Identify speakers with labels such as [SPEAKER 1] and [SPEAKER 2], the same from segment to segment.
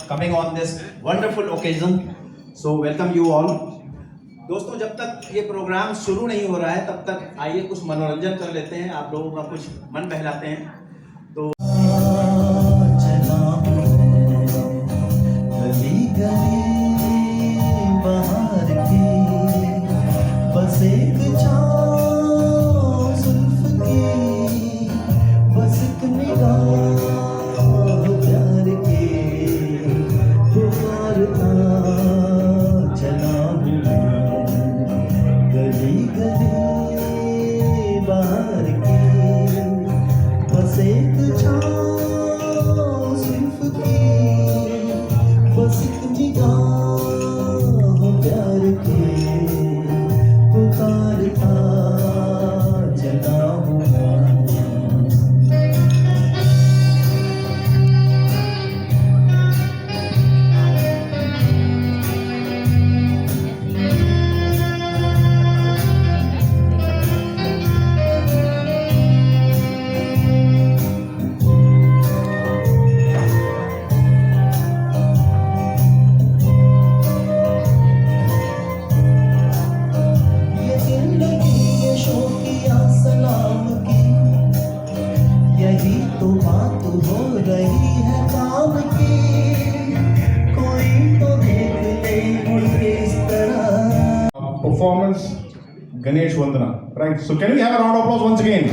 [SPEAKER 1] coming on this wonderful occasion. So welcome you all. दोस्तों, जब तक ये प्रोग्राम शुरू नहीं हो रहा है तब तक आइए कुछ मनोरंजन कर लेते हैं, आप लोगों का कुछ मन बहलाते हैं। तो बस एक जुल्फ की, बस एक निगाह प्यार की, पुकारता चला हूँ गली गली बाहर की, बस एक जुल्फ की, बस एक निगाह प्यार की, पुकारता चला हूँ। यही तो बात हो रही है काम की, कोई तो देख ले किस तरह।
[SPEAKER 2] Performance Ganesh Vandana. Right. So can we have a round of applause once again?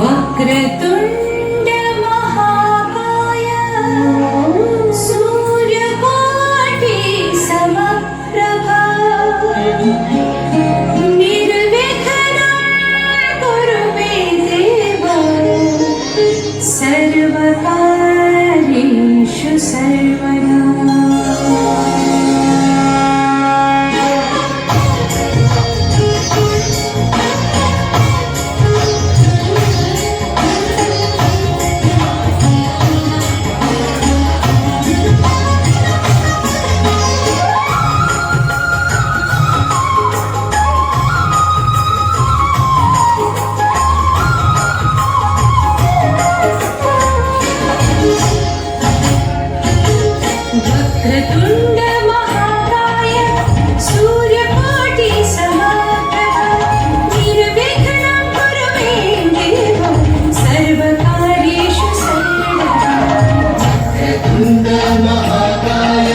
[SPEAKER 3] वक्रतुण्ड महाकाय सूर्यकोटि समप्रभा निर्विघ्नं कुरु मे देव सर्वकार्येषु सर्वदा। वक्रतुण्ड महाकाय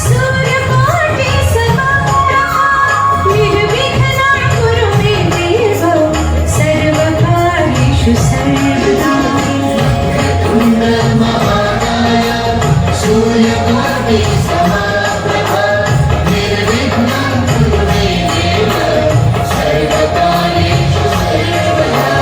[SPEAKER 3] सूर्यकोटि समप्रभा निर्विघ्नं कुरु मे देव सर्वकार्येषु सर्वदा।
[SPEAKER 4] वक्रतुण्ड महाकाय सूर्यकोटि समप्रभा निर्विघ्नं कुरु मे देव सर्वकार्येषु सर्वदा।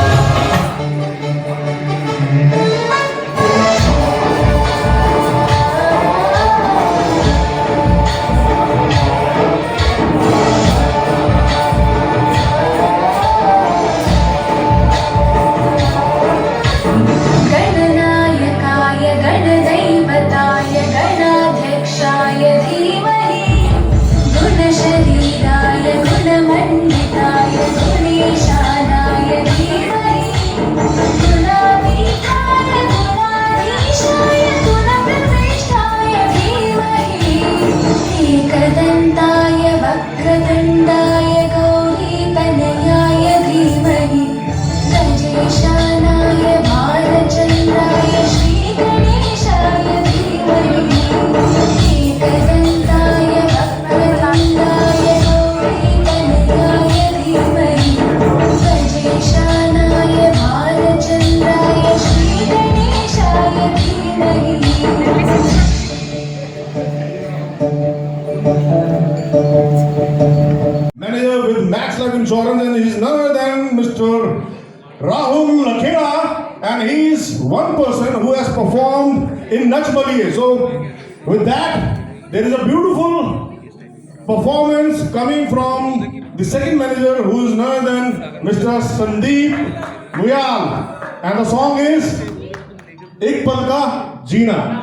[SPEAKER 2] Manager with Max Life Insurance, and he's none other than Mr. Rahul Lakhera. and he is one person who has performed in Nach Baliye. So, with that, there is a beautiful performance coming from the second manager, who is none other than Mr. Sandeep Muyal, and the song is Ek Pal Ka Jeena.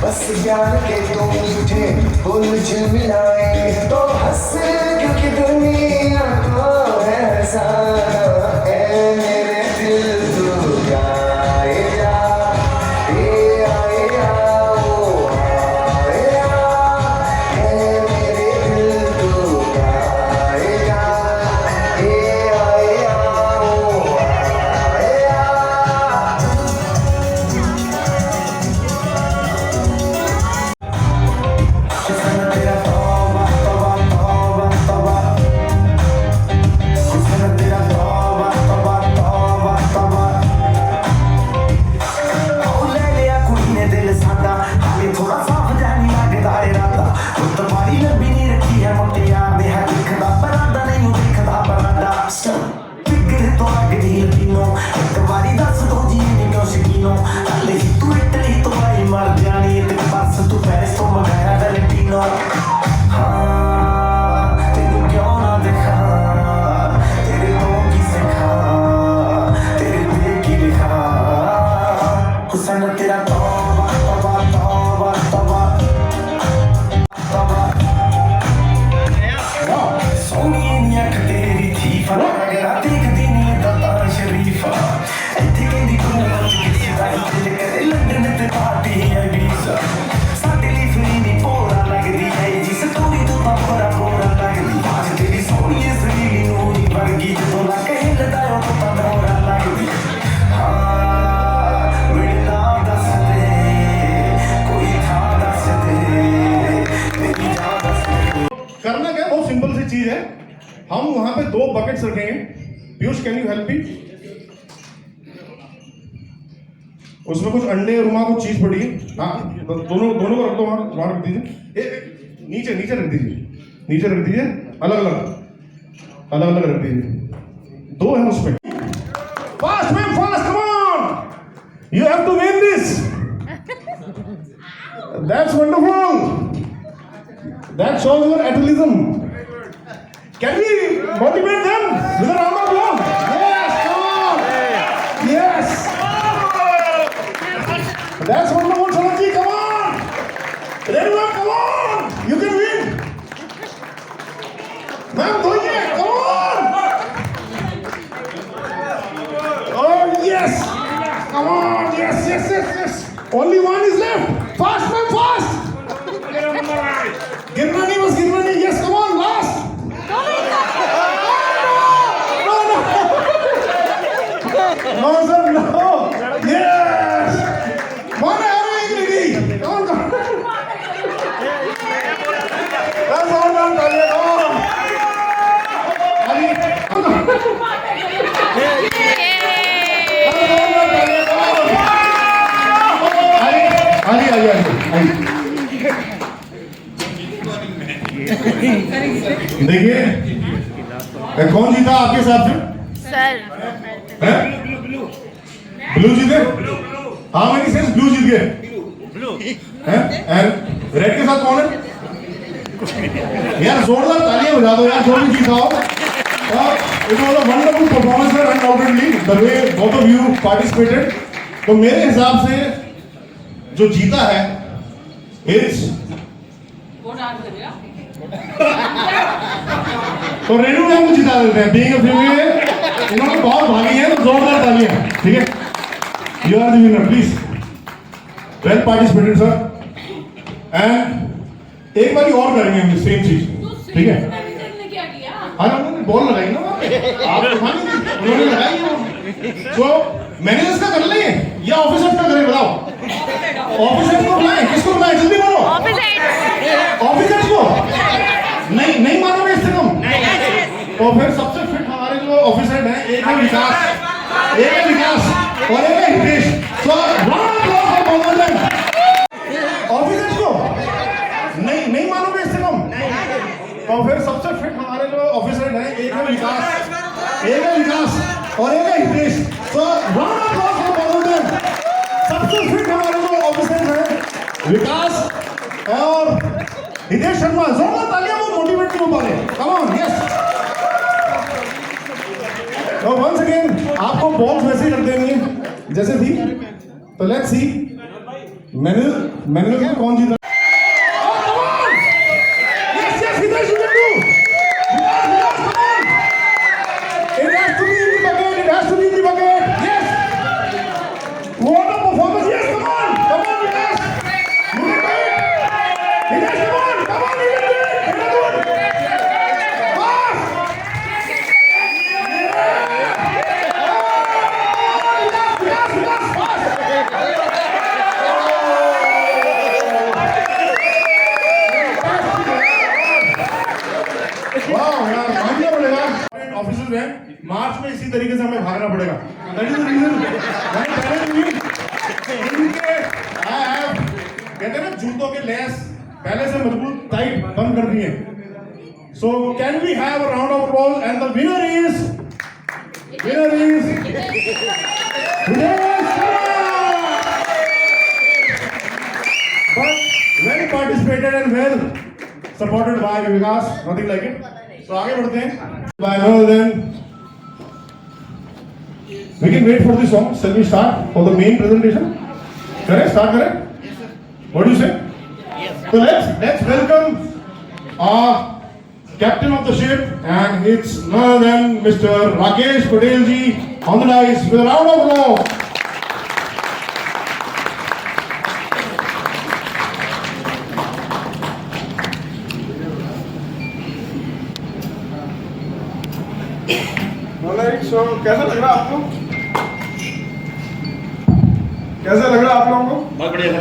[SPEAKER 5] बस प्यार के तुम मीठे फूल झिलमिलाएंगे तो हंस क्योंकि दुनिया को ऐसा है मेरे दिल तू गाए जा ये आए आओ आए आ है मेरे दिल तू गाए जा ये आए आओ आए आ तेरा तौबा तौबा तौबा तौबा तौबा सोनिए नी अख तेरी थी फरागरा देखदी नी दाता शरीफा इत्थे कहंदी तू मच किसी दा ही दिल करे लंदन ते पार्टी है वीसा साडे ਲਈ फ्री नी पोरा लगदी है जिस तोरी तू ता बड़ा पोरा लगदी आज तेरी सोनिए सरीली नूरी वर्गी जो ला कहलदा ओ ता मोरा लगदी
[SPEAKER 2] करना क्या, बहुत सिंपल सी चीज है। हम वहां पे 2 बकेट्स रखेंगे। Piyush, can you help me? उसमें कुछ अंडे रुमा कुछ चीज पड़ी है। हाँ, दोनों को रख दो, वहां रख दीजिए। नीचे नीचे रख दीजिए, नीचे रख दीजिए। अलग अलग रख दीजिए। 2 है उसमें। Fast man fast, come on, you have to win this. That's wonderful. That shows your athleticism. Can we motivate them with a round of applause? Yes, come on. Yes. That's wonderful, Sanatji. Come on. Everyone, come on. You can win. Ma'am, go ahead. Come on. Oh yes. Come on. Yes. Only one is left. Fast, man, fast. Girmani was Girmani. Yes, come on, last. No, sir, no. Yes. One ready. Come on. That's all done, Talia. Come on. Ali. Come on. Ali. देखिए कौन जीता आपके हिसाब से?
[SPEAKER 6] Sir
[SPEAKER 2] blue जीते? How many sense blue जीत गए? And red के साथ कौन है? यार जोरदार तालियां बजा दो यार, जो भी जीता हो। It was a wonderful performance sir, undoubtedly the way both of you participated. तो मेरे हिसाब से जो जीता है इट्स तो रेणु मैम को जिता देते हैं। बीइंग अ फीमेल इन्होंने बहुत भागी है, तो जोरदार तालियां, ठीक है। You are the winner, please. Well participated sir. And एक बार और करेंगे हम सेम चीज, ठीक है। हाँ उन्होंने बॉल लगाई ना, आप तो खानी थी, उन्होंने लगाई है। तो मैनेजर्स का कर लें या ऑफिसर्स का करें, बताओ। ऑफिसर्स को बुलाएं, किसको बुलाएं, जल्दी बोलो। ऑफिसर्स को नहीं मानोगे इससे कम? तो फिर सबसे फिट हमारे जो ऑफिसर हैं, एक है विकास, और एक है हितेश। तो ऑफिसर्स को नहीं मानोगे इससे कम? तो फिर सबसे फिट हमारे जो ऑफिसर हैं, एक है विकास, और एक है हितेश। तो सबसे फिट हमारे जो ऑफिसर हैं विकास और हितेश शर्मा। जोरदार तालियां, वो मोटिवेट नहीं हो पा रहे। Come on, yes. तो वंस अगेन आपको बॉल्स वैसे कर देनी है जैसे थी। तो लेट्स सी मैनेजर कौन जीता। मार्च में इसी तरीके से हमें भागना पड़ेगा। दैट इज द रीजन कहते हैं ना, जूतों के लेस पहले से मजबूत टाइट बंद कर दिए। So can we have a round of applause and the winner is but well participated and well supported by Vikas, nothing like it. तो आगे बढ़ते हैं। By no then we can wait for the song. Shall we start for the main presentation? Start kare? What do you say? Yes. So let's welcome our captain of the ship, and it's none other than Mr. Rakesh Patel ji on the dais with a round of applause.
[SPEAKER 6] So, कैसा लग रहा आपको? कैसा लग रहा आप लोगों को?
[SPEAKER 1] बहुत बढ़िया सर।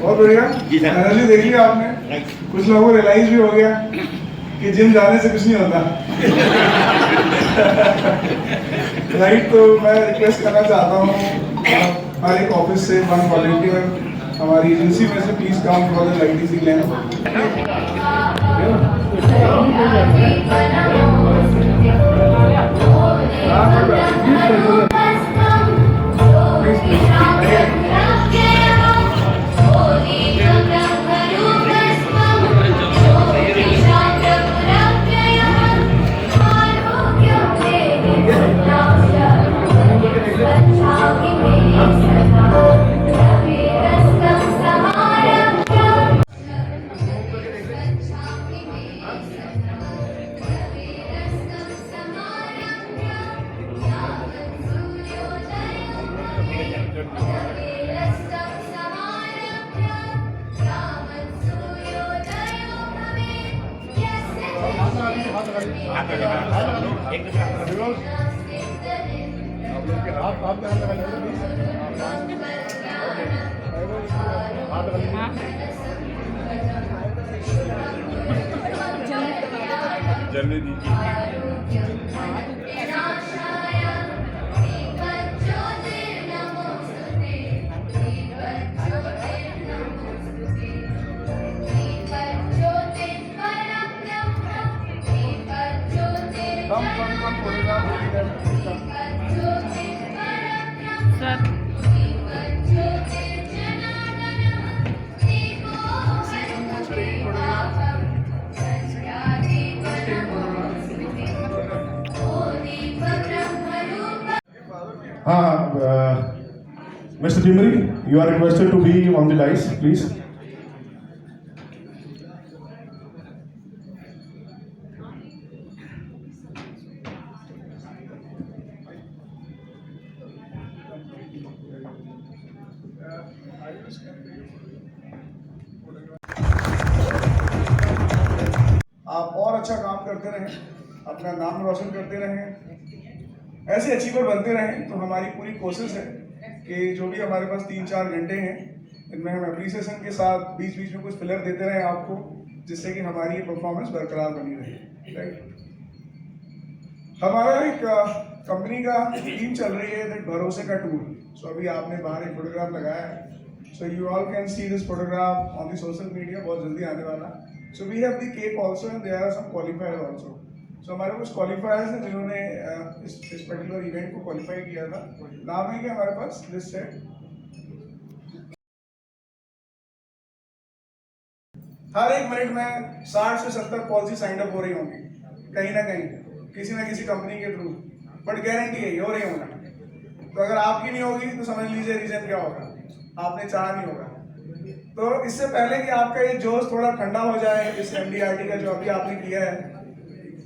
[SPEAKER 6] बहुत बढ़िया।
[SPEAKER 1] जी सर।
[SPEAKER 6] एनर्जी देख लिया आपने? कुछ लोगों को रियलाइज भी हो गया कि जिम जाने से कुछ नहीं होता। राइट, तो मैं रिक्वेस्ट करना चाहता हूँ हर एक ऑफिस से वन वॉलंटियर हमारी एजेंसी में से प्लीज काम फॉर द लाइट इजी लें।
[SPEAKER 2] जल्दी दीजिए।
[SPEAKER 6] कम
[SPEAKER 2] Mr. Timri, you are requested to be on the dais, please.
[SPEAKER 6] आप और अच्छा काम करते रहें, अपना नाम रोशन करते रहें, ऐसे अचीवर बनते रहें। तो हमारी पूरी कोशिश है कि जो भी हमारे पास 3-4 घंटे हैं, इनमें हम एप्रिसिएशन के साथ बीच बीच में कुछ फिलर देते रहें आपको, जिससे कि हमारी ये परफॉर्मेंस बरकरार बनी रहे। राइट, हमारा एक कंपनी का टीम चल रही है दैट भरोसे का टूर। सो अभी आपने बाहर एक फोटोग्राफ लगाया है, so you all can see this photograph on the social media, बहुत जल्दी आने वाला। So we have the cake also and there are some qualifier also. So हमारे कुछ क्वालिफायर्स हैं जिन्होंने इस पर्टिकुलर इवेंट को क्वालिफाई किया था। नाम है कि हमारे पास लिस्ट है, हर एक मिनट में 60 से 70 पॉलिसी साइंड अप हो रही होंगी कहीं ना कहीं, किसी ना किसी कंपनी के थ्रू, बट गारंटी है ये हो रही होगा। तो अगर आपकी नहीं होगी तो समझ लीजिए रीजन क्या होगा, आपने चाहा नहीं होगा। तो इससे पहले कि आपका ये जोश थोड़ा ठंडा हो जाए इस MDRT का जो अभी आपने किया है,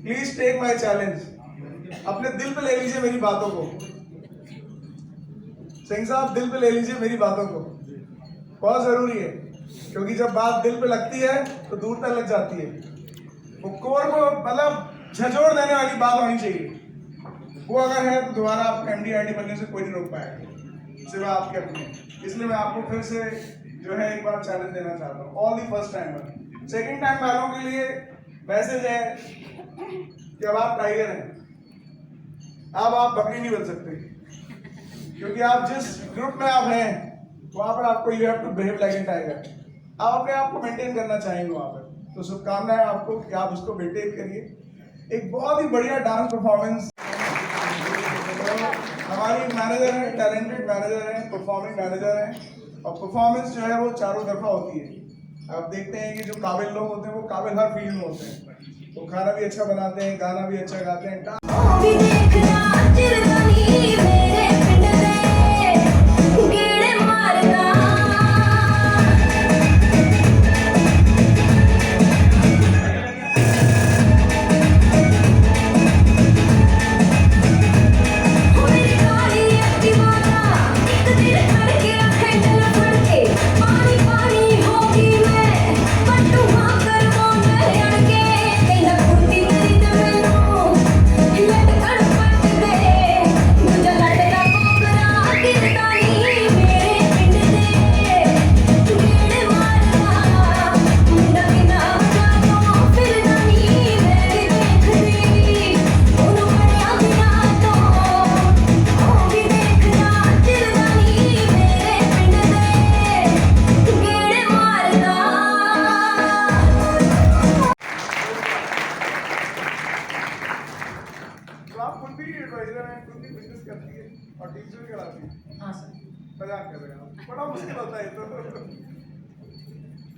[SPEAKER 6] प्लीज टेक माय चैलेंज, अपने दिल पे ले लीजिए मेरी बातों को। सिंह साहब, दिल पे ले लीजिए मेरी बातों को, बहुत जरूरी है, क्योंकि जब बात दिल पे लगती है तो दूर तक लग जाती है। वो कोर को मतलब झंझोड़ देने वाली बात होनी चाहिए, वो अगर है तो दोबारा आपको MDRT बनने से कोई नहीं रोक पाएगा सिवा आपके अपने। इसलिए मैं आपको फिर से जो है एक बार चैलेंज देना चाहता हूँ, all the first timer. Second time वालों के लिए मैसेज है कि अब आप टाइगर हैं, अब आप बकरी नहीं बन सकते, क्योंकि आप जिस ग्रुप में आप हैं वहां पर आपको you have to behave like an tiger. आप अपने आप को मेंटेन करना चाहेंगे वहां पर, तो शुभकामनाएं आपको कि आप उसको मेंटेन करिए। एक बहुत ही बढ़िया डांस परफॉर्मेंस, हमारी मैनेजर है, टैलेंटेड मैनेजर है, परफॉर्मिंग मैनेजर है, और परफॉर्मेंस जो है वो चारों तरफा होती है। आप देखते हैं कि जो काबिल लोग होते हैं वो काबिल हर फील्ड में होते हैं, वो खाना भी अच्छा बनाते हैं, गाना भी अच्छा गाते हैं।
[SPEAKER 3] भी देखना चिरगानी मेरे पिंड दे गेड़े मारना, मेरी काली दीवाना एक दिन करके हैंडल फड़ के पानी पानी होगी मैं, पट्टू हाँ कर मोंडे अड़के कहना कुर्ती तेरी ते मैनू लटकन पट गए, मुझे लड़ना कोबरा गिरदानी मेरे पिंड दे गेड़े मारना, मुंडा बिना जातो फिर नानी मेरी देखदी उन्हों बड़िया बिना तो ओ भी देखना चिरगानी मेरे पिंड दे गेड़े मारना।
[SPEAKER 6] तो आप खुद भी एडवाइजर हैं, खुद भी बिजनेस करती है और टीचर भी कराती है।
[SPEAKER 7] हाँ सर,
[SPEAKER 6] मजाक कर रहे हैं आप, बड़ा मुश्किल होता है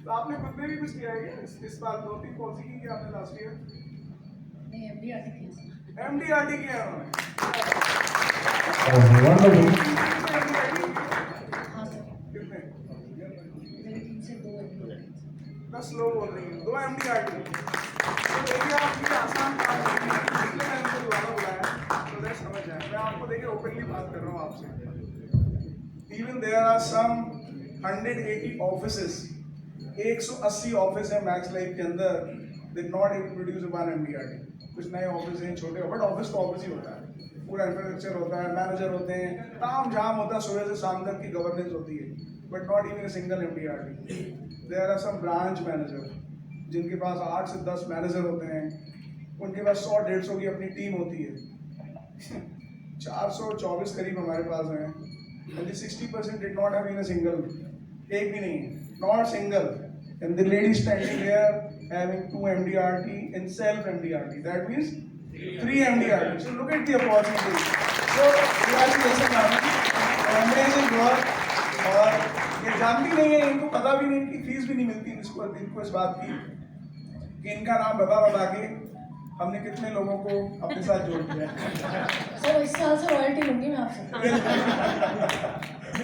[SPEAKER 6] तो आपने खुद ने भी कुछ किया है क्या? इस बार 2-3 पॉलिसी की आपने लास्ट ईयर
[SPEAKER 7] नहीं MDRT किया सर।
[SPEAKER 6] MDRT किया है उन्होंने।
[SPEAKER 2] Wonderful.
[SPEAKER 7] हाँ सर,
[SPEAKER 6] कितने?
[SPEAKER 7] मेरी टीम से 2 MDRT।
[SPEAKER 6] बस स्लो बोल रही है, 2 MDRT। तो देखिए आप ये आसान काम नहीं है, इसलिए मैंने इनको दोबारा बुलाया तो दैट समझ जाए। मैं आपको देखिए ओपनली बात कर रहा हूँ आपसे। Even there are some 180 offices, 180 office है मैक्स लाइफ के अंदर, they not able to produce one MDRT। कुछ नए ऑफिस हैं छोटे, बट ऑफिस तो ऑफिस ही होता है, पूरा इंफ्रास्ट्रक्चर होता है, मैनेजर होते हैं, ताम झाम होता है, सुबह से शाम तक की गवर्नेंस होती है, but not even a single MDRT। There are some branch manager जिनके पास 8 से 10 मैनेजर होते हैं, उनके पास 100-150 की अपनी टीम होती है। 424 करीब हमारे पास हैं, and the 60% did not have even a single, एक भी नहीं है, not single, and the lady standing there having 2 MDRT and self MDRT, that means 3 MDRT. So look at the opportunity. So congratulations ma'am, amazing work। और ये जानती नहीं है, इनको पता भी नहीं कि फीस भी नहीं मिलती इनको इस बात की कि इनका नाम बता के हमने कितने लोगों को अपने साथ जोड़ दिया है।
[SPEAKER 7] सर इस साल से रॉयल्टी लूंगी मैं आपसे।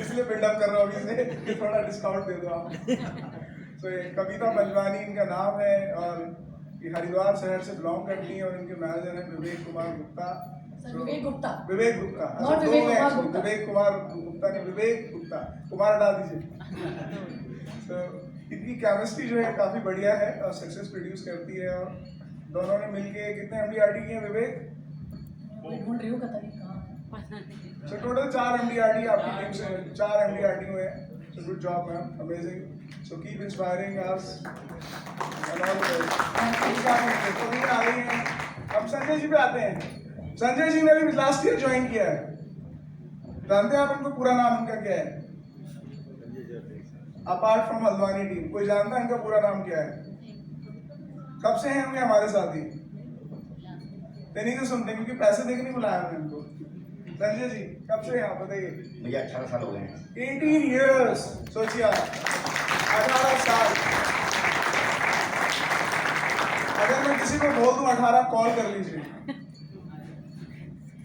[SPEAKER 6] इसलिए बिल्डअप कर रहा हूँ अभी से कि थोड़ा डिस्काउंट दे दो आप। तो ये कविता पंजवानी इनका नाम है और ये हरिद्वार शहर से बिलोंग करती है और इनके मैनेजर हैं विवेक कुमार गुप्ता।
[SPEAKER 7] सर विवेक गुप्ता।
[SPEAKER 6] विवेक गुप्ता
[SPEAKER 7] Not
[SPEAKER 6] दो
[SPEAKER 7] विवेक
[SPEAKER 6] हैं
[SPEAKER 7] कुमार
[SPEAKER 6] actually,
[SPEAKER 7] गुप्ता।
[SPEAKER 6] विवेक कुमार गुप्ता ने विवेक गुप्ता कुमार हटा दीजिए। तो इनकी केमिस्ट्री जो है काफी बढ़िया है और सक्सेस प्रोड्यूस करती है और दोनों ने मिलके कितने MDRT किए विवेक?
[SPEAKER 7] मैं ढूंढ रही हूँ पता नहीं कहाँ।
[SPEAKER 6] So total 4 MDRT आपकी टीम से 4 MDRT हुए हैं। So good job ma'am, amazing. So keep inspiring us. And all the best. तो ये आ गई हैं। अब संजय जी पे आते हैं। संजय जी ने भी लास्ट ईयर ज्वाइन किया है। जानते हैं आप इनको पूरा नाम इनका क्या है? अपार्ट फ्रॉम हल्द्वानी टीम, कोई जानता है इनका पूरा नाम क्या है? कब से हैं होंगे हमारे साथ ही? नहीं तो सुनते क्योंकि पैसे देके नहीं बुलाया हमने इनको। संजय जी कब से हैं आप बताइए?
[SPEAKER 8] मुझे 18 साल हो गए हैं।
[SPEAKER 6] 18 years, सोचिए 18 साल। अगर मैं किसी को बोल दूं 18 कॉल कर लीजिए।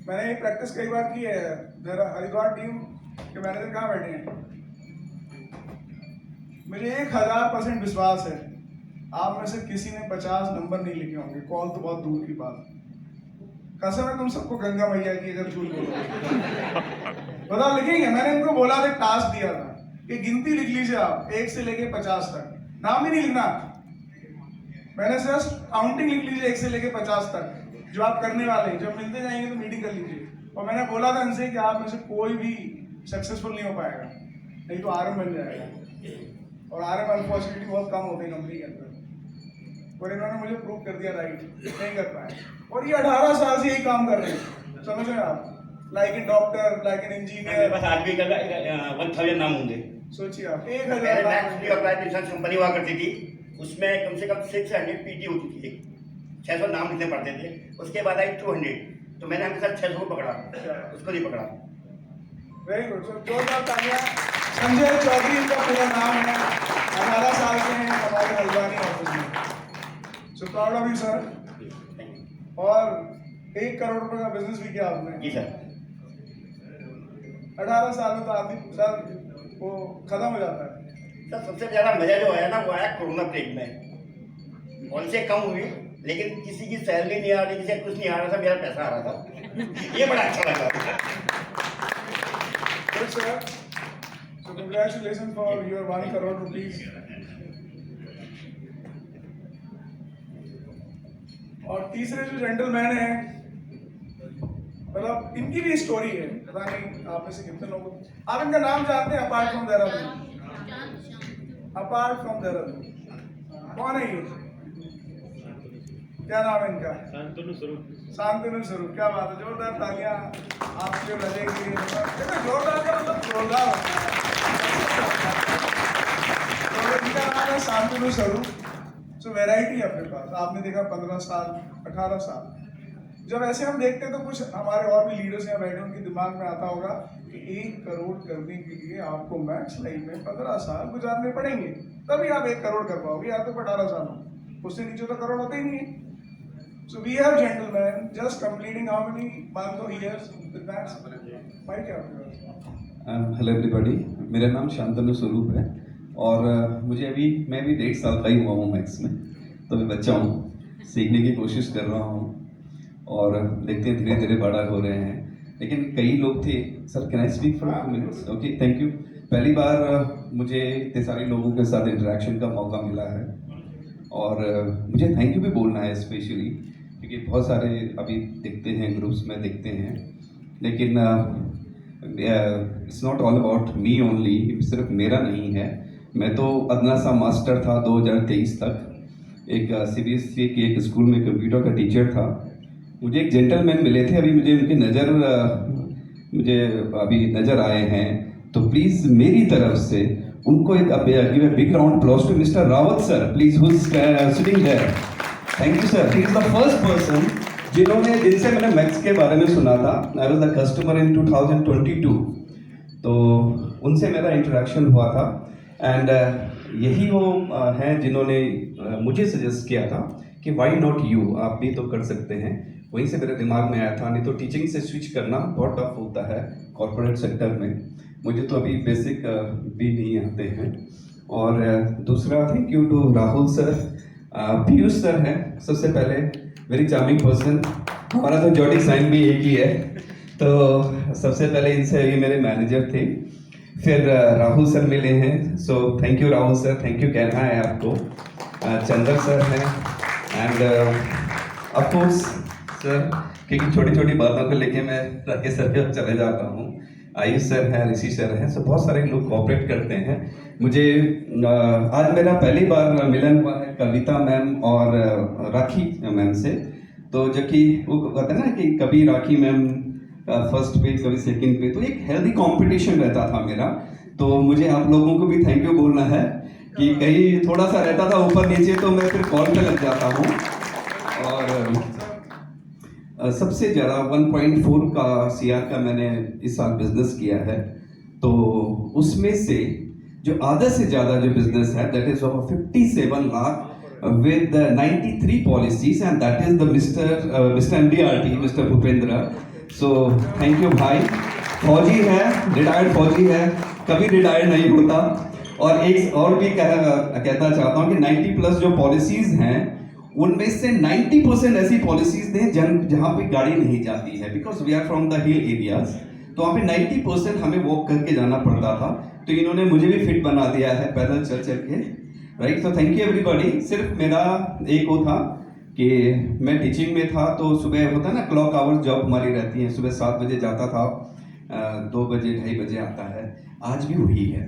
[SPEAKER 6] मैंने ये प्रैक्टिस कई बार की है। मेरा हरिद्वार टीम के मैनेजर कहाँ बैठे हैं? मुझे 1000% विश्वास है आप में से किसी ने 50 नंबर नहीं लिखे होंगे। कॉल तो बहुत दूर की बात। कसम है तुम सबको गंगा मैया की अगर झूठ बोलो बताओ लिखेंगे? मैंने इनको बोला था, टास्क दिया था कि गिनती लिख लीजिए आप 1 से लेके 50 तक, नाम भी नहीं लिखना। मैंने सिर्फ काउंटिंग लिख लीजिए 1 से लेके 50 तक जो आप करने वाले हैं। जब मिलते जाएंगे तो मीटिंग कर लीजिए। और मैंने बोला था इनसे कि आप में से कोई भी सक्सेसफुल नहीं हो पाएगा, नहीं तो RM बन जाएगा। और RM अनफॉर्चुनेटली बहुत कम होते हैं कंपनी के अंदर। और इन्होंने मुझे प्रूव कर दिया राइट, नहीं कर पाए। और ये 18 साल से यही काम कर रहे हैं, समझ रहे हैं आप? Like in doctor, like in
[SPEAKER 8] मेरे
[SPEAKER 6] इंजीनियर।
[SPEAKER 8] पास आज भी 1000 नाम होंगे।
[SPEAKER 6] सोचिए आप
[SPEAKER 8] पहले
[SPEAKER 6] 1000
[SPEAKER 8] max free of life insurance company हुआ करती थी, उसमें कम से कम 600 PT होती थी। 600 नाम लिखने पड़ते थे। उसके बाद आई 200, तो मैंने हमेशा 600 को पकड़ा, उसको नहीं पकड़ा।
[SPEAKER 6] Very good. सो जोरदार तालियां। संजय चौधरी इनका पूरा नाम है, 18 साल से हैं हमारे हल्द्वानी ऑफिस में। So proud of you sir. और 1 करोड़ रुपए का बिजनेस भी किया आपने।
[SPEAKER 8] जी सर।
[SPEAKER 6] 18 साल में तो आदमी सर वो खत्म हो जाता है।
[SPEAKER 8] सर सबसे ज़्यादा मजा जो आया ना वो आया कोरोना ब्रेक में। पॉलिसी कम हुई लेकिन किसी की सैलरी नहीं आ रही, किसी का कुछ नहीं आ रहा था, मेरा पैसा आ रहा था। ये बड़ा अच्छा लगा।
[SPEAKER 6] Good sir. So congratulations for your 1 crore rupees. और तीसरे जो जेंटलमैन हैं, मतलब इनकी भी स्टोरी है। पता नहीं आप में से कितने लोग आप इनका नाम जानते हैं? Apart from Dehradun, apart from Dehradun कौन है ये? क्या नाम है इनका? शांतनु स्वरूप। क्या बात है, जोरदार तालियां आपके बजेगी। जोरदार का मतलब जोरदार। तो इनका नाम है शांतनु स्वरूप। सो वैरायटी है अपने पास। आपने देखा 15 साल, 18 साल। जब ऐसे हम देखते हैं तो कुछ हमारे और भी लीडर्स यहाँ बैठे उनके दिमाग में आता होगा कि 1 करोड़ करने के लिए आपको मैक्स लाइफ में 15 साल गुजारने पड़ेंगे, तभी आप 1 करोड़ कर पाओगे। या तो 18 साल हो, उससे नीचे तो करोड़ होते ही नहीं है। So we have gentlemen just completing how many months or years with max? Mike क्या आपके पास?
[SPEAKER 9] हेलो एवरीबॉडी, मेरा नाम शांतनु स्वरूप है और मैं भी 1.5 साल का ही हुआ हूँ मैक्स में, तो मैं बच्चा हूँ, सीखने की कोशिश कर रहा हूँ और देखते हैं धीरे धीरे बड़ा हो रहे हैं। लेकिन कई लोग थे। Sir can I speak for 2 minutes? Okay, thank you. पहली बार मुझे इतने सारे लोगों के साथ इंटरेक्शन का मौका मिला है और मुझे थैंक यू भी बोलना है स्पेशली, क्योंकि बहुत सारे अभी दिखते हैं ग्रुप्स में दिखते हैं, लेकिन it's not all about me only. सिर्फ मेरा नहीं है, मैं तो अदना सा मास्टर था 2023 तक, एक CBSE के एक स्कूल में कंप्यूटर का टीचर था। मुझे एक जेंटलमैन मिले थे, अभी मुझे उनकी मुझे अभी नज़र आए हैं, तो प्लीज़ मेरी तरफ से उनको एक big round applause to mister Rawat sir, please, who is sitting there. Thank you sir. He is the first person जिनसे मैंने मैक्स के बारे में सुना था। I was the customer in 2022, तो उनसे मेरा इंटरेक्शन हुआ था एंड यही वो हैं जिन्होंने मुझे सजेस्ट किया था कि वाई नॉट यू, आप भी तो कर सकते हैं। वहीं से मेरे दिमाग में आया था, नहीं तो टीचिंग से स्विच करना बहुत टफ होता है कॉर्पोरेट सेक्टर में। मुझे तो अभी बेसिक भी नहीं आते हैं। और दूसरा thank you to Rahul sir, Piyush sir हैं सबसे पहले, वेरी चार्मिंग पर्सन। हमारा तो जॉडी साइन भी एक ही है, तो सबसे पहले इनसे ये मेरे मैनेजर थे। फिर राहुल सर मिले हैं, so thank you Rahul sir, thank you कहना है आपको। चंदर सर हैं एंड ऑफ कोर्स सर, क्योंकि छोटी छोटी बातों को लेके मैं राकेश सर के चले जाता हूँ। आयुष सर हैं, ऋषि सर हैं, सब बहुत सारे लोग कोऑपरेट करते हैं। मुझे आज मेरा पहली बार मिलन हुआ है कविता मैम और राखी मैम से। तो जबकि वो कहते हैं ना कि कभी राखी मैम फर्स्ट पे कभी सेकंड पे, तो एक हेल्दी कंपटीशन रहता था मेरा। तो मुझे आप लोगों को भी थैंक यू बोलना है कि कहीं थोड़ा सा रहता था ऊपर नीचे, तो मैं फिर कॉल पे लग जाता हूँ। और सबसे ज़्यादा 1.4 का CR का मैंने इस साल बिजनेस किया है। तो उसमें से जो आधा से ज़्यादा जो बिजनेस है that is of 57 lakh with 93 policies, and that is the Mr. MDRT, Mr. Bhupendra. So thank you भाई। फौजी है, रिटायर्ड फौजी है, कभी रिटायर्ड नहीं होता। और एक और भी कहना चाहता हूँ कि 90+ जो पॉलिसीज हैं उनमें से 90% ऐसी पॉलिसीज हैं जहाँ पे गाड़ी नहीं जाती है, because we are from the hill areas. तो वहाँ पे 90% हमें वॉक करके जाना पड़ता था, तो इन्होंने मुझे भी फिट बना दिया है पैदल चल चल के, राइट। तो थैंक यू एवरीबॉडी। सिर्फ मेरा एक वो था कि मैं टीचिंग में था, तो सुबह होता है ना क्लॉक आवर्स जॉब हमारी रहती है, सुबह 7 बजे जाता था, 2 बजे 2:30 बजे आता है। आज भी वही है,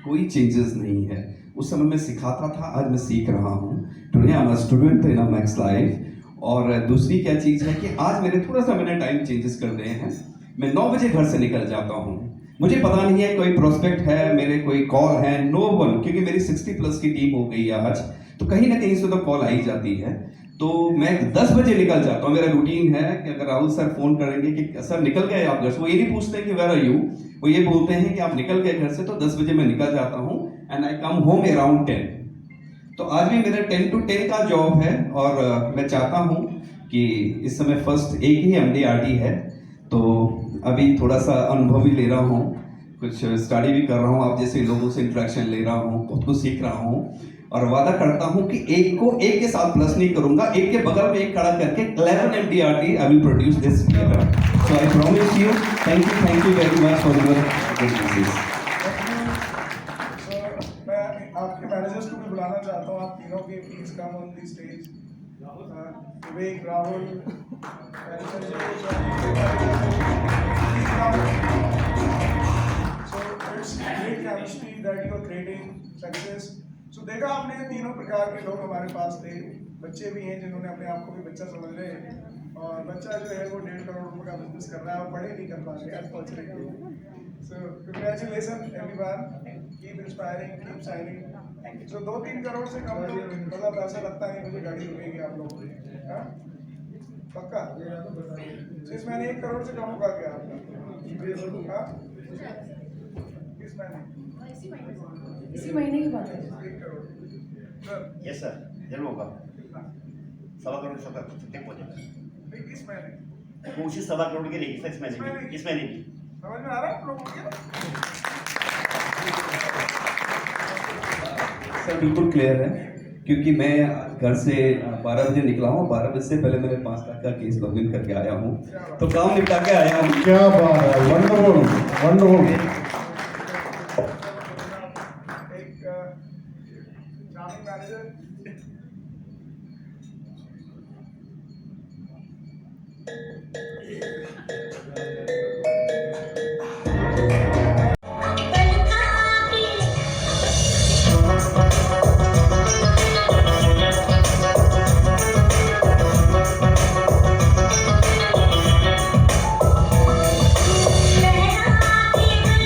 [SPEAKER 9] कोई चेंजेस नहीं है। उस समय मैं सिखाता था, आज मैं सीख रहा हूँ। Today I am a student in a max life. और दूसरी क्या चीज़ है कि आज मेरे थोड़ा सा मैंने टाइम चेंजेस कर दिए हैं। मैं 9 बजे घर से निकल जाता हूँ। मुझे पता नहीं है कोई प्रोस्पेक्ट है, मेरे कोई कॉल है, नो वन, क्योंकि मेरी 60+ की टीम हो गई है आज, तो कहीं ना कहीं से तो कॉल आई जाती है। तो मैं 10 बजे निकल जाता हूँ। मेरा रूटीन है कि अगर राहुल सर फोन करेंगे कि सर निकल गए आप घर से, वो ये नहीं पूछते कि वेयर आर यू, वो ये बोलते हैं कि आप निकल गए घर से। तो 10 बजे मैं निकल जाता हूँ and I come home around 10। तो आज भी मेरा 10 to 10 का जॉब है। और मैं चाहता हूँ कि इस समय फर्स्ट एक ही MDRT है, तो अभी थोड़ा सा अनुभव भी ले रहा हूँ, कुछ स्टडी भी कर रहा हूँ, आप जैसे लोगों से इंटरेक्शन ले रहा हूँ, बहुत कुछ सीख रहा हूँ। और वादा करता हूँ कि एक को एक के साथ प्लस नहीं करूँगा, एक के बगल में एक खड़ा करके 11 MDRT I will produce this year. So I promise you. Thank you very much for your good wishes.
[SPEAKER 6] मैं आपके मैनेजर्स को भी बुलाना चाहता हूँ, आप तीनों के please come on the stage. Vivek, Rahul, so it's great chemistry that you are creating, success. So देखा आपने तीनों प्रकार के लोग हमारे पास थे। बच्चे भी हैं जिन्होंने अपने आप को भी बच्चा समझ रहे हैं, और बच्चा जो है वो 1.5 करोड़ रुपए का बिजनेस कर रहा है और बड़े नहीं कर पा रहे unfortunately. So congratulations everyone, keep inspiring, keep shining। So 2-3 crore से कम तो मतलब ऐसा लगता नहीं मुझे गाड़ी रुकेगी आप लोगों की, हाँ पक्का? इस महीने 1 करोड़ से कम होगा क्या आपका? हाँ इस महीने?
[SPEAKER 7] इसी महीने की बात है।
[SPEAKER 6] 1 करोड़
[SPEAKER 8] यस सर, जरूर होगा। 1.25 करोड़ तक पहुंचेगा।
[SPEAKER 6] इस महीने
[SPEAKER 8] कोशिश 1.25 करोड़ की रहेगी सर, इस महीने की।
[SPEAKER 6] समझ में आ रहा है आप लोगों को?
[SPEAKER 9] सर बिल्कुल क्लियर है, क्योंकि मैं घर से 12 बजे निकला हूँ। 12 बजे से पहले मैंने 5 लाख का केस लॉगिन करके आया हूँ, तो काम निपटा के आया हूँ।
[SPEAKER 2] क्या बात है, वंडरफुल वंडरफुल।
[SPEAKER 6] एक चार्मिंग मैनेजर,
[SPEAKER 3] लहरा के दिल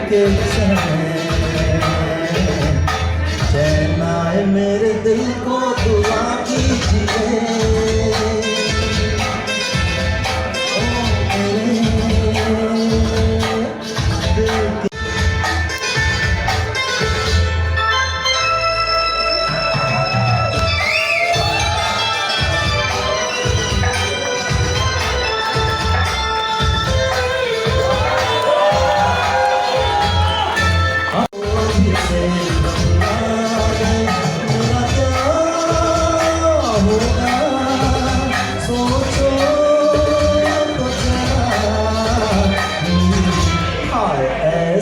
[SPEAKER 4] के चैन आए मेरे दिल को दुआ कीजिए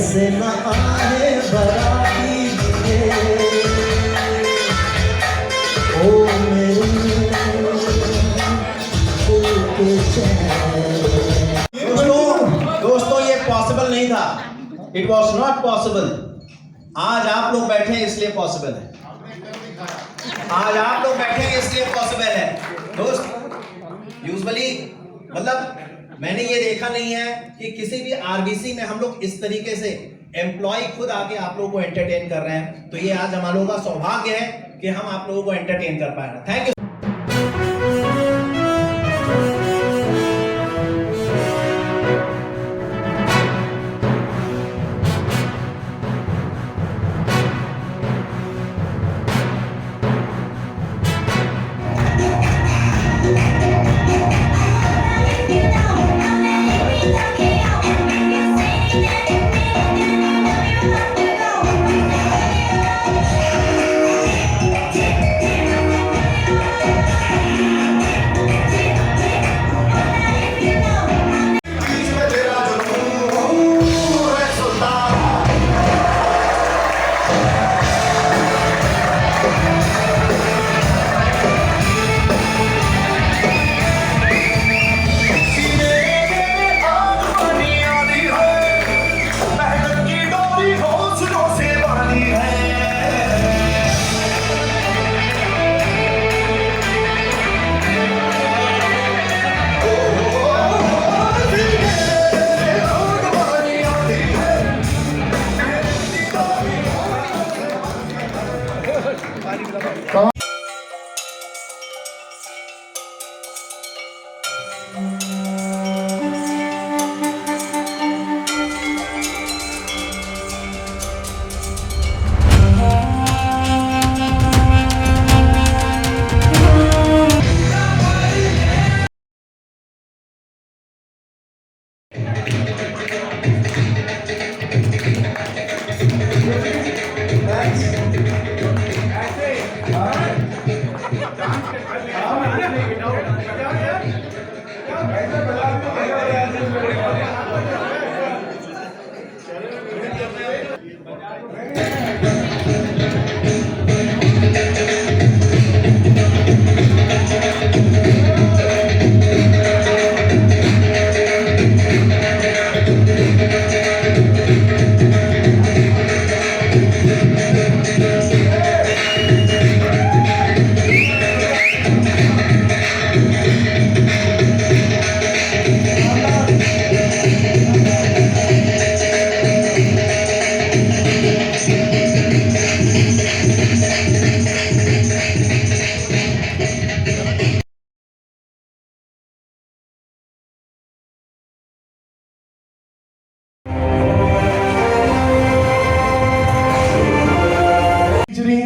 [SPEAKER 4] ऐसे न आए बराती ओ मेरे दिल के चैन।
[SPEAKER 1] दोस्तों ये पॉसिबल नहीं था, इट वॉज नॉट पॉसिबल। आज आप लोग बैठे हैं इसलिए पॉसिबल है, आज आप लोग बैठे हैं इसलिए पॉसिबल है। दोस्त यूजुअली मतलब मैंने ये देखा नहीं है कि किसी भी आरबीसी में हम लोग इस तरीके से एम्प्लॉय खुद आके आप लोगों को एंटरटेन कर रहे हैं, तो ये आज हम लोगों का सौभाग्य है कि हम आप लोगों को एंटरटेन कर पा रहे हैं। Thank you.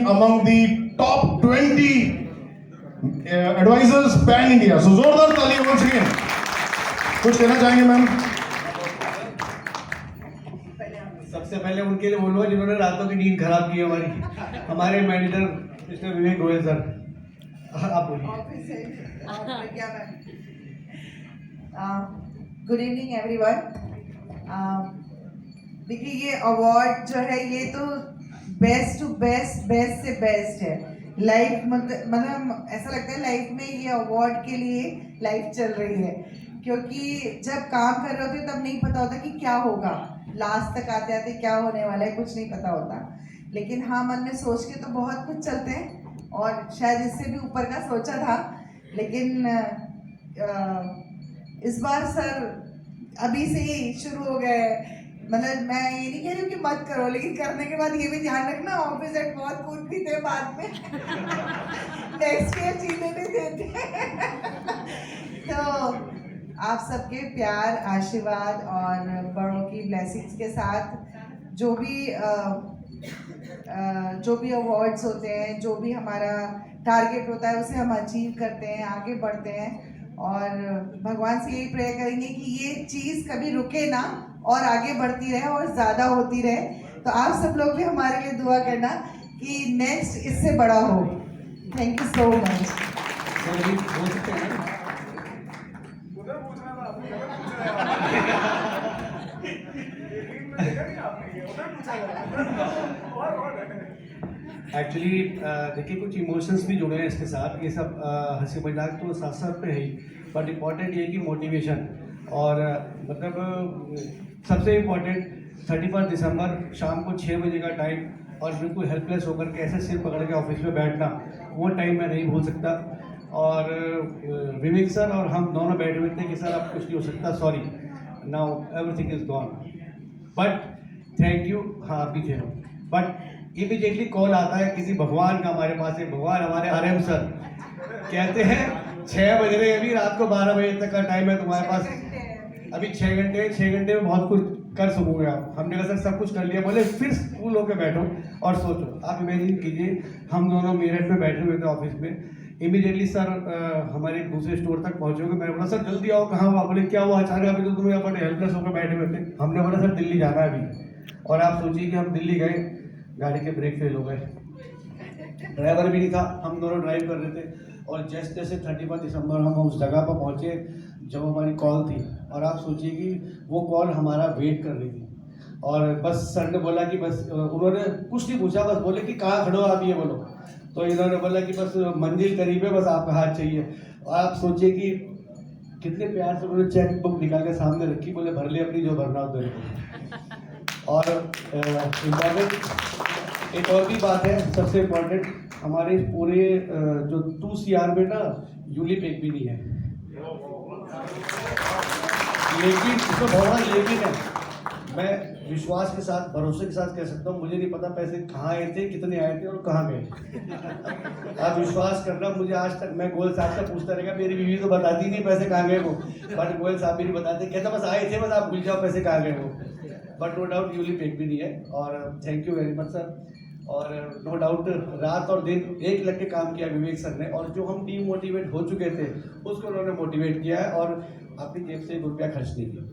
[SPEAKER 2] among the top 20 advisors pan India. So जोरदार ताली once again. कुछ कहना चाहेंगे मैम?
[SPEAKER 10] सबसे पहले उनके लिए बोलूँगा जिन्होंने रातों की नींद खराब की हमारी, हमारे मैनेजर मिस्टर विवेक गोयल सर। आप बोलिए।
[SPEAKER 11] Good evening everyone. देखिए ये अवार्ड जो है ये तो बेस्ट टू बेस्ट, बेस्ट से बेस्ट है। लाइफ मतलब ऐसा लगता है लाइफ में ये अवार्ड के लिए लाइफ चल रही है, क्योंकि जब काम कर रहे होते तब नहीं पता होता कि क्या होगा, लास्ट तक आते आते क्या होने वाला है कुछ नहीं पता होता। लेकिन हाँ, मन में सोच के तो बहुत कुछ चलते हैं और शायद इससे भी ऊपर का सोचा था, लेकिन इस बार सर अभी से ही शुरू हो गए मतलब मैं ये नहीं कह रही हूँ कि मत करो, लेकिन करने के बाद ये भी ध्यान रखना ऑफिस एट बहुत कूदती थे बाद में नेक्स्ट ईयर जीने नहीं देते। तो आप सबके प्यार, आशीर्वाद और बड़ों की ब्लेसिंग्स के साथ जो भी अवार्ड्स होते हैं, जो भी हमारा टारगेट होता है, उसे हम अचीव करते हैं, आगे बढ़ते हैं और भगवान से यही प्रे करेंगे कि ये चीज़ कभी रुके ना और आगे बढ़ती रहे और ज़्यादा होती रहे। तो आप सब लोग भी हमारे लिए दुआ करना कि नेक्स्ट इससे बड़ा हो। Thank you so much.
[SPEAKER 6] उधर पूछना था आपने, उधर पूछ रहे हैं। यकीन में देखा नहीं आपने, उधर पूछा था। और
[SPEAKER 10] एक्चुअली देखिए कुछ इमोशंस भी जुड़े हैं इसके साथ। ये सब हंसी मजाक तो साथ साथ में है ही, बट इम्पॉर्टेंट ये कि मोटिवेशन और मतलब सबसे इम्पॉर्टेंट 31 दिसंबर शाम को 6 बजे का टाइम और बिल्कुल हेल्पलेस होकर के ऐसे सिर पकड़ के ऑफिस में बैठना, वो टाइम मैं नहीं भूल सकता। और विवेक सर और हम दोनों बैठे हुए थे कि सर अब कुछ नहीं हो सकता, sorry, now everything is gone, but thank you. हाँ आप भी थे, बट इमीडिएटली कॉल आता है किसी भगवान का हमारे पास, एक भगवान हमारे RM सर कहते हैं 6 बज रहे, अभी रात को 12 बजे तक का टाइम है तुम्हारे पास, अभी 6 घंटे में बहुत कुछ कर सकोगे आप। हमने कहा सर सब कुछ कर लिया। बोले फिर स्कूल होकर बैठो और सोचो। आप इमेजिन कीजिए हम दोनों मेरठ में बैठे हुए थे ऑफिस में, इमीडिएटली सर हमारे दूसरे स्टोर तक पहुंचोगे। मैंने बोला सर जल्दी आओ, कहाँ हुआ? बोले क्या हुआ अचानक, अभी तो तुम यहाँ पर हेल्पलेस होकर बैठे हुए थे। हमने बोला सर दिल्ली जाना है अभी। और आप सोचिए कि हम दिल्ली गए, गाड़ी के ब्रेक फेल हो गए, ड्राइवर भी नहीं था, हम दोनों ड्राइव कर रहे थे और जैसे 31 दिसंबर हम उस जगह पर पहुँचे जब हमारी कॉल थी। और आप सोचिए कि वो कॉल हमारा वेट कर रही थी और बस सर ने बोला कि बस, उन्होंने कुछ नहीं पूछा, बस बोले कि कहाँ खड़ो आप, ये बोलो। तो इन्होंने बोला कि बस मंजिल करीब है, बस आपका हाथ चाहिए। और आप सोचिए कि कितने प्यार से उन्होंने चेक बुक निकाल के सामने रखी, बोले भर ले अपनी जो भरना हो तेरे को। और इम्पॉर्टेंट एक और भी बात है, सबसे इम्पॉर्टेंट, हमारे पूरे जो 2 CR में ना यूलिप एक भी नहीं है, लेकिन इसमें बहुत बड़ा लेकिन है। मैं विश्वास के साथ, भरोसे के साथ कह सकता हूँ, मुझे नहीं पता पैसे कहाँ आए थे, कितने आए थे और कहाँ गए। आप विश्वास करना, मुझे आज तक, मैं गोयल साहब से पूछता रहेगा, मेरी बीवी तो बताती नहीं पैसे कहाँ गए वो, बट गोयल साहब भी नहीं बताते, कहता बस आए थे, बस आप भूल जाओ पैसे कहाँ गए वो। बट नो डाउट यूलिप एक भी नहीं है। और thank you very much sir. और नो डाउट रात और दिन एक लग के काम किया विवेक सर ने, और जो हम डीमोटिवेट हो चुके थे उसको उन्होंने मोटिवेट किया है और अपनी जेब से 1 रुपया खर्च नहीं किया।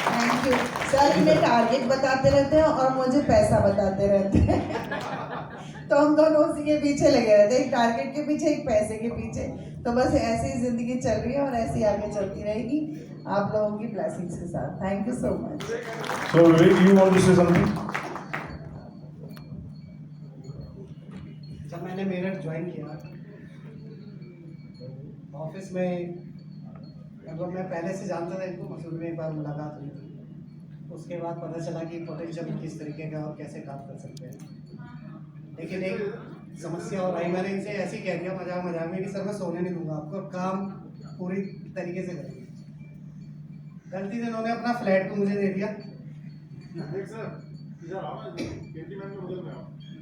[SPEAKER 11] Thank you sir. इन्हें टारगेट बताते रहते हैं और मुझे पैसा बताते रहते हैं तो हम दोनों उसी के पीछे लगे रहते हैं, एक टारगेट के पीछे, एक पैसे के पीछे। तो बस ऐसे ही जिंदगी चल रही है और ऐसे ही आगे चलती रहेगी आप लोगों की ब्लेसिंग्स के साथ। Thank you so much.
[SPEAKER 2] So Vivek, you want to say something?
[SPEAKER 10] जब मैंने मेरठ ज्वाइन किया ऑफिस में, मतलब मैं पहले से जानता था इनको, मसूरी में एक बार मुलाकात हुई थी, उसके बाद पता चला कि पोटेंशियल किस तरीके का और कैसे काम कर सकते हैं। लेकिन एक समस्या और आई, मैंने इनसे ऐसे ही कह दिया मजाक में कि सर मैं सोने नहीं दूंगा आपको, काम पूरी तरीके से करेंगे। गलती से इन्होंने अपना फ्लैट को मुझे दे दिया।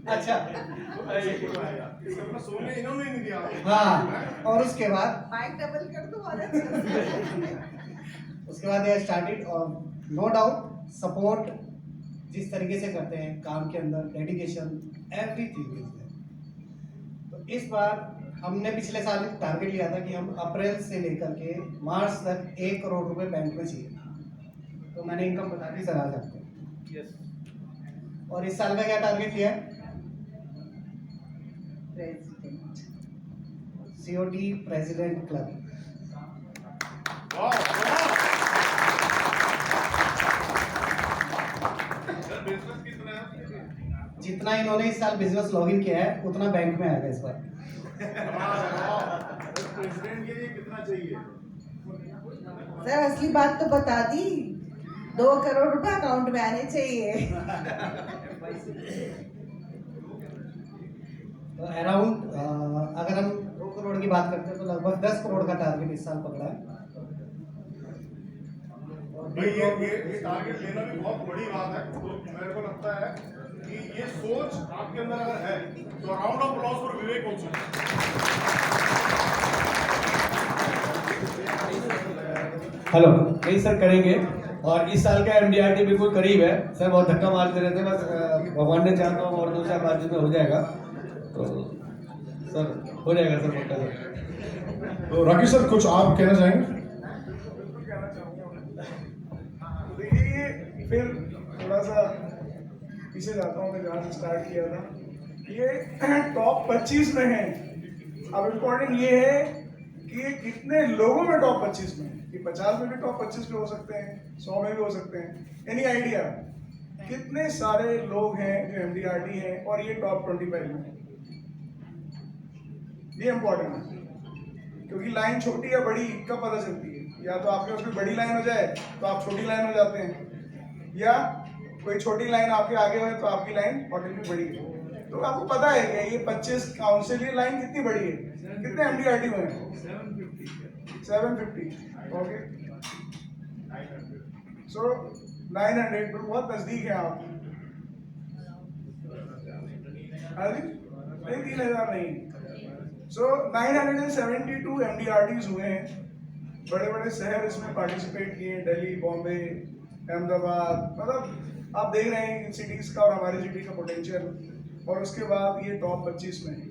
[SPEAKER 10] अच्छा
[SPEAKER 6] सोने इन्होंने नहीं दिया।
[SPEAKER 10] हाँ, और उसके बाद
[SPEAKER 11] माइक डबल कर दो और
[SPEAKER 10] उसके बाद ये स्टार्टेड। और नो डाउट सपोर्ट जिस तरीके से करते हैं काम के अंदर, डेडिकेशन, एवरीथिंग इज देयर। तो इस बार हमने पिछले साल एक टारगेट लिया था कि हम अप्रैल से लेकर के मार्च तक 1 करोड़ रुपए बैंक में चाहिए। तो मैंने इनकम बता दी सर आज आपको। यस। और इस साल का क्या टारगेट लिया है? COD president club. जितना इन्होंने इस साल बिजनेस लॉगिन किया है उतना बैंक में आएगा इस बार।
[SPEAKER 6] प्रेसिडेंट के लिए कितना चाहिए?
[SPEAKER 11] सर असली बात तो बता दी, 2 करोड़ रुपए अकाउंट में आने चाहिए।
[SPEAKER 10] तो अराउंड अगर हम 2 करोड़ की बात करते हैं तो लगभग 10 करोड़ का टारगेट इस साल पकड़ा है। और
[SPEAKER 2] भाई ये टारगेट लेना भी बहुत बड़ी बात है। तो मेरे को लगता है कि ये सोच आपके अंदर अगर है तो round of applause for Vivek also.
[SPEAKER 10] Hello, नहीं सर करेंगे। और इस साल का एमडीआरटी बिल्कुल करीब है सर, बहुत धक्का मारते रहते हैं, बस भगवान ने चाहा तो और 2-4 दिन में हो जाएगा। तो सर हो जाएगा सर, पक्का सर।
[SPEAKER 2] तो राकेश सर कुछ आप कहना चाहेंगे?
[SPEAKER 6] बिल्कुल कहना चाहूँगा। देखिए फिर थोड़ा सा पीछे जाता हूँ, मैं जहाँ से स्टार्ट किया था। ये टॉप 25 में है। अब इम्पोर्टेंट ये है कि ये कितने लोगों में टॉप 25 में, कि 50 में भी टॉप 25 में हो सकते हैं, 100 में भी हो सकते हैं। एनी आइडिया कितने सारे लोग हैं जो एमडीआरटी हैं और ये टॉप 25 में? ये इम्पोर्टेंट है, क्योंकि लाइन छोटी या बड़ी कब पता चलती है? या तो आपके उसमें बड़ी लाइन हो जाए तो आप छोटी लाइन हो जाते हैं, या कोई छोटी लाइन आपके आगे हो तो आपकी लाइन ऑटोमेटिक बड़ी है। तो आपको पता है कि ये 25 काउंसिल ये लाइन कितनी बड़ी है, कितने एमडीआरटी में है? 750। ओके, सो 900 बहुत नजदीक है आप। हाँ जी, नहीं 3000 नहीं। सो 972 एमडीआरटीज हुए हैं। बड़े बड़े शहर इसमें पार्टिसिपेट किए, दिल्ली, बॉम्बे, अहमदाबाद, मतलब आप देख रहे हैं इन सिटीज़ का और हमारी सिटी का पोटेंशियल। और उसके बाद ये टॉप 25 में है।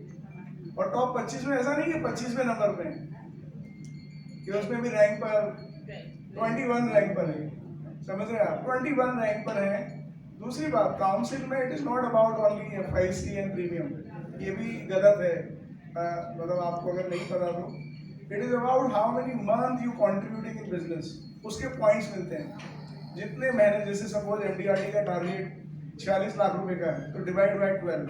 [SPEAKER 6] और टॉप 25 में ऐसा नहीं कि 25वें नंबर पे है, कि उसमें भी रैंक पर 21 रैंक पर है। समझ रहे हैं आप? 21 रैंक पर है। दूसरी बात, काउंसिल में it is not about only FIC and premium, ये भी गलत है। मतलब आपको अगर नहीं पता तो it is about how many month you contributing in business, उसके पॉइंट्स मिलते हैं। जितने महीने, जैसे सपोज एमडीआरटी का टारगेट 46 लाख रुपए का है, तो divide by 12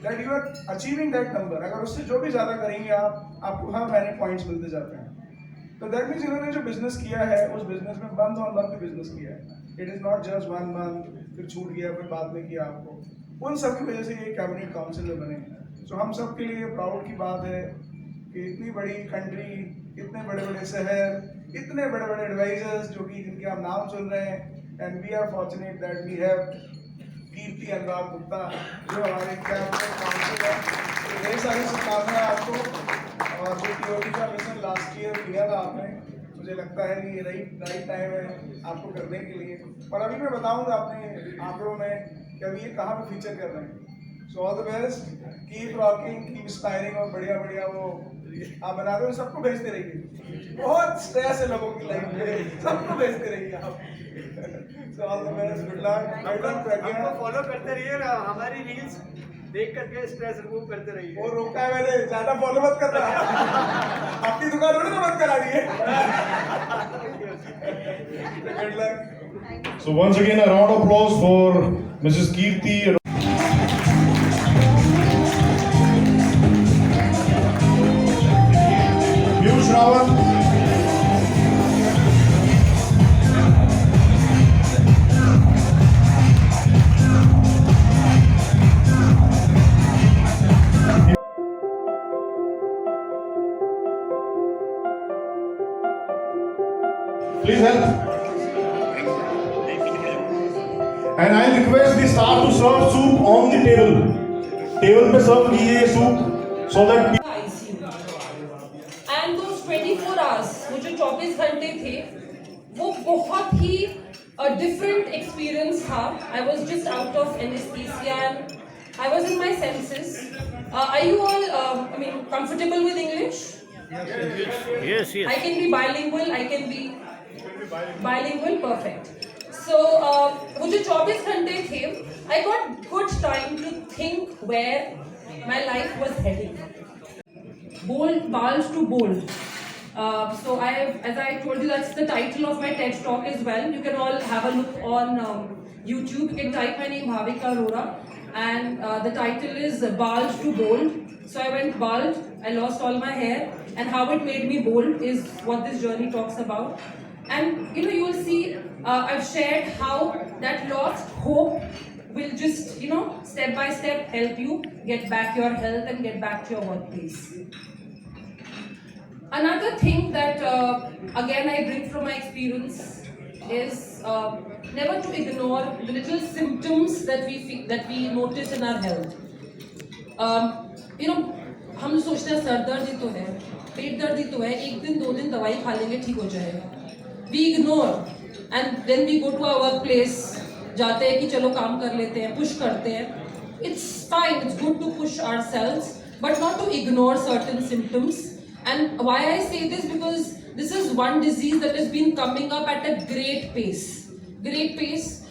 [SPEAKER 6] that you are achieving that number. अगर उससे जो भी ज़्यादा करेंगे आप, आपको हर महीने पॉइंट्स मिलते जाते हैं। तो दैट मीन्स इन्होंने जो बिजनेस किया है उस बिजनेस में मंथ ऑन मंथ बिजनेस किया है। It is not just 1 month फिर छूट गया फिर बाद में किया आपको। उन सब की वजह से ये कैबिनेट काउंसिल में बने। सो हम सब के लिए प्राउड की बात है कि इतनी बड़ी कंट्री, इतने बड़े बड़े शहर, इतने बड़े बड़े एडवाइजर्स जो कि जिनके आप नाम सुन रहे हैं। And we are fortunate that we have Kirti Anurag Gupta जो हमारे कैबिनेट काउंसिल है। तो ढेर सारी शुभकामनाएं आपको। और जो टीओटी का मिशन लास्ट ईयर किया था आपने, मुझे लगता है कि ये राइट टाइम है आपको करने के लिए। और अभी मैं बताऊंगा अपने आंकड़ों में कि अभी ये कहाँ पे फीचर कर रहे हैं। So all the best, keep rocking, keep inspiring. और बढ़िया बढ़िया वो आप बना रहे हो, सबको भेजते रहिए। बहुत स्ट्रेस है लोगों की लाइफ में, सबको भेजते रहिए आप। So all the best, good luck.
[SPEAKER 10] Follow करते रहिए, हमारी रील्स देख करके स्ट्रेस रिमूव करते रहिए।
[SPEAKER 6] वो रोका है मैंने, ज्यादा फॉलो मत करना। अपनी दुकान थोड़ी ना बंद करा दी है। Good luck.
[SPEAKER 2] So once again a round of applause for Mrs. Kirti. Piyush Rawat. Please help. And I request the staff to serve soup on the table. Table पे serve कीजिए soup so that
[SPEAKER 7] and those 24 hours, वो जो 24 घंटे थे, वो बहुत ही different experience था। I was just out of anaesthesia and I was in my senses. Are you all I mean comfortable with English?
[SPEAKER 5] Yes, yes.
[SPEAKER 7] I can be bilingual, I can be bilingual, perfect. So, वो जो 24 घंटे थे, I got good time to think where my life was heading. Bold, bold to bold. So as I told you, that's the title of my TED talk as well. You can all have a look on YouTube. You can type my name, Bhavika Arora, and the title is Bald to Bold. So I went bald, I lost all my hair, and how it made me bold is what this journey talks about. And you know, you will see, I've shared how that lost hope will just, you know, step by step help you get back your health and get back to your workplace. Another thing that again I bring from my experience is never to ignore the little symptoms that we feel, that we notice in our health. हम सोचते हैं sir दर्द ही तो है, पेट दर्द ही तो है, एक दिन 2 दिन दवाई खा लेंगे ठीक हो जाएगा. We ignore and then we go to our workplace, जाते हैं कि चलो काम कर लेते हैं, push करते हैं. It's fine, it's good to push ourselves, but not to ignore certain symptoms. And why I say this, because this is one disease that has been coming up at a great pace. Great pace.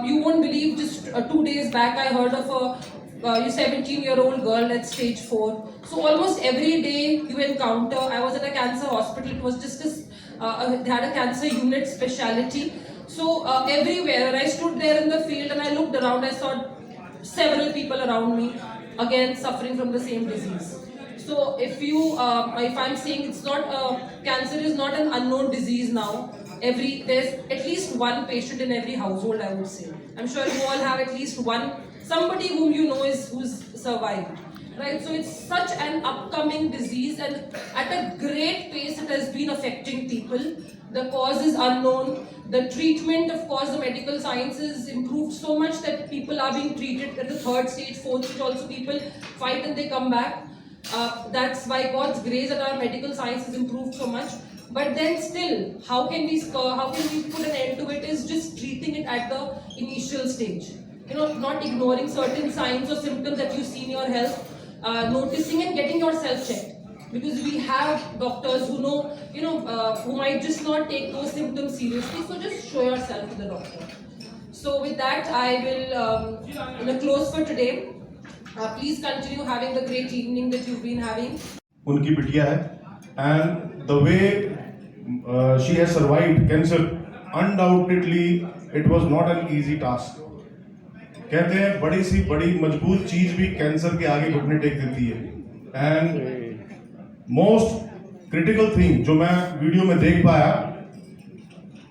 [SPEAKER 7] You won't believe, just 2 days back I heard of a 17-year-old girl at stage 4. So almost every day you encounter. I was at a cancer hospital. It was just they had a cancer unit specialty. So everywhere, and I stood there in the field and I looked around. I saw several people around me, again suffering from the same disease. So if I'm saying it's not cancer is not an unknown disease now. There's at least one patient in every household, I would say. I'm sure you all have at least somebody whom you know who's survived, right? So it's such an upcoming disease, and at a great pace it has been affecting people. The cause is unknown. The treatment, of course, the medical sciences improved so much that people are being treated at the 3rd stage, 4th stage. Also, people fight and they come back. That's by God's grace that our medical science has improved so much. But then still, how can we put an end to it is just treating it at the initial stage. Not ignoring certain signs or symptoms that you see in your health, noticing and getting yourself checked. Because we have doctors who know, who might just not take those symptoms seriously. So just show yourself to the doctor. So with that, I will close for today. Please continue having the great evening that you've been having.
[SPEAKER 2] उनकी बिटिया है, and the way she has survived cancer, undoubtedly it was not an easy task. कहते हैं बड़ी सी बड़ी मजबूत चीज भी कैंसर के आगे घुटने टेक देती है. एंड मोस्ट क्रिटिकल थिंग जो मैं वीडियो में देख पाया,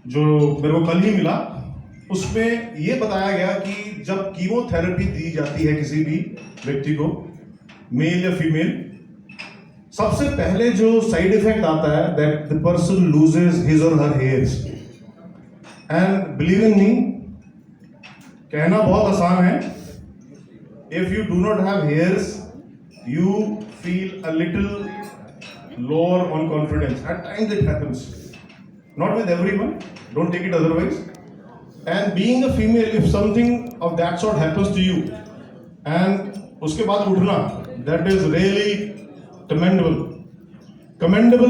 [SPEAKER 2] जो मेरे को कल ही मिला, उसमें ये बताया गया कि जब कीमोथेरेपी दी जाती है किसी भी व्यक्ति को, मेल या फीमेल, सबसे पहले जो साइड इफेक्ट आता है that the person loses his और हर हेयर्स. एंड बिलीव इन मी, कहना बहुत आसान है, if you do not have hairs you feel a little lower on confidence. At times it happens, not with everyone, don't take it otherwise. And being a female, if something of that sort happens to you and uske baad uthna, that is really commendable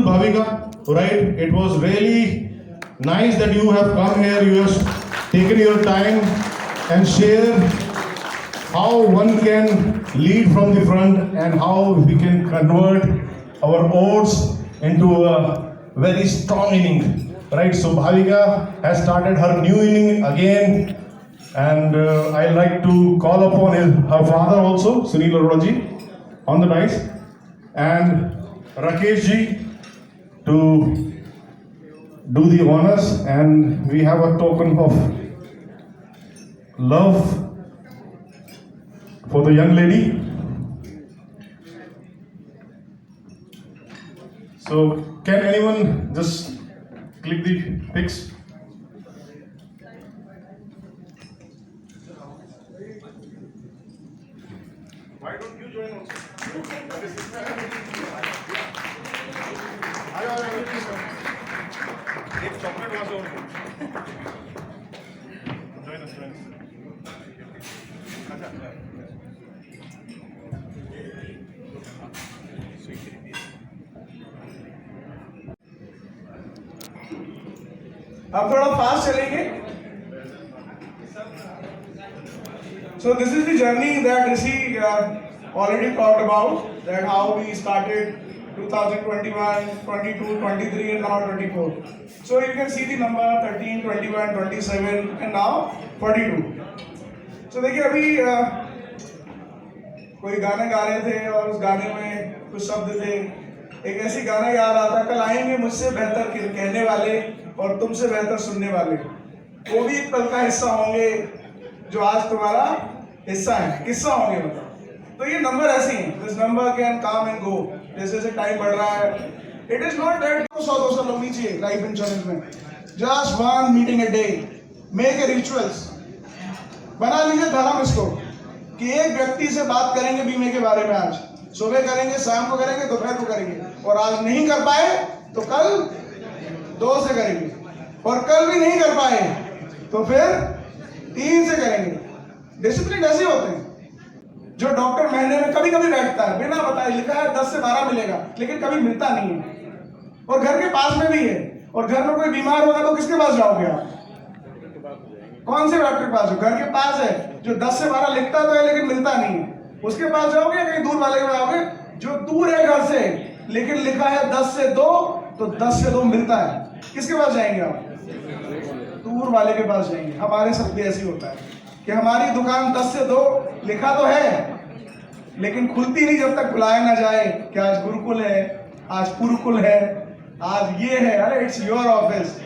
[SPEAKER 2] Bhavika, right? It was really nice that you have come here, you have taken your time and share how one can lead from the front and how we can convert our oats into a very strong inning, right? So Bhavika has started her new inning again, and I like to call upon her father also, Sunil Arora ji, on the dais, and Rakesh ji to do the honors, and we have a token of love for the young lady. So can anyone just click the pics? Why don't you join also? एक chocolate was over. Join us.
[SPEAKER 6] अब थोड़ा fast चलेंगे. So this is the journey that Rishi already talked about, that how we started 2021, 22, 23 and now 24. So you can see the number 13, 21, 27 and now 42. So देखिए अभी कोई गाना गा रहे थे और उस गाने में कुछ शब्द थे. एक ऐसी गाना याद आता, कल आएंगे मुझसे बेहतर कहने वाले और तुमसे बेहतर सुनने वाले. वो भी एक पल का हिस्सा होंगे जो आज तुम्हारा हिस्सा है, किस्सा होंगे मतलब. तो ये नंबर ऐसे ही, this number can come and go जैसे जैसे टाइम बढ़ रहा है. इट इज नॉट दैट 100-200 लगनी चाहिए लाइफ इंश्योरेंस में. Just one meeting a day. Make a rituals. बना लीजिए धर्म इसको कि एक व्यक्ति से बात करेंगे बीमे के बारे में। आज सुबह करेंगे, शाम को करेंगे, दोपहर को करेंगे, और आज नहीं कर पाए तो कल 2 से करेंगे, और कल भी नहीं कर पाए तो फिर 3 से करेंगे। डिसिप्लिन ऐसे होते हैं। जो डॉक्टर महीने में कभी कभी बैठता है, बिना बताए, लिखा है 10 से 12 मिलेगा, लेकिन कभी मिलता नहीं है, और घर के पास में भी है, और घर में कोई बीमार होगा तो किसके पास जाओगे आप? कौन से डॉक्टर के पास? जो घर के पास है, जो 10 से 12 लिखता तो है लेकिन मिलता नहीं है, उसके पास जाओगे या कहीं दूर वाले के पास जाओगे? जो दूर है घर से लेकिन लिखा है 10 से 2, तो 10 से 2 मिलता है, किसके पास जाएंगे आप? दूर वाले के पास जाएंगे। हमारे साथ भी ऐसे होता है कि हमारी दुकान 10 से 2 लिखा तो है, लेकिन खुलती नहीं जब तक बुलाया ना जाए कि आज गुरुकुल है, आज पुरुकुल है, आज ये है। अरे इट्स योर ऑफिस।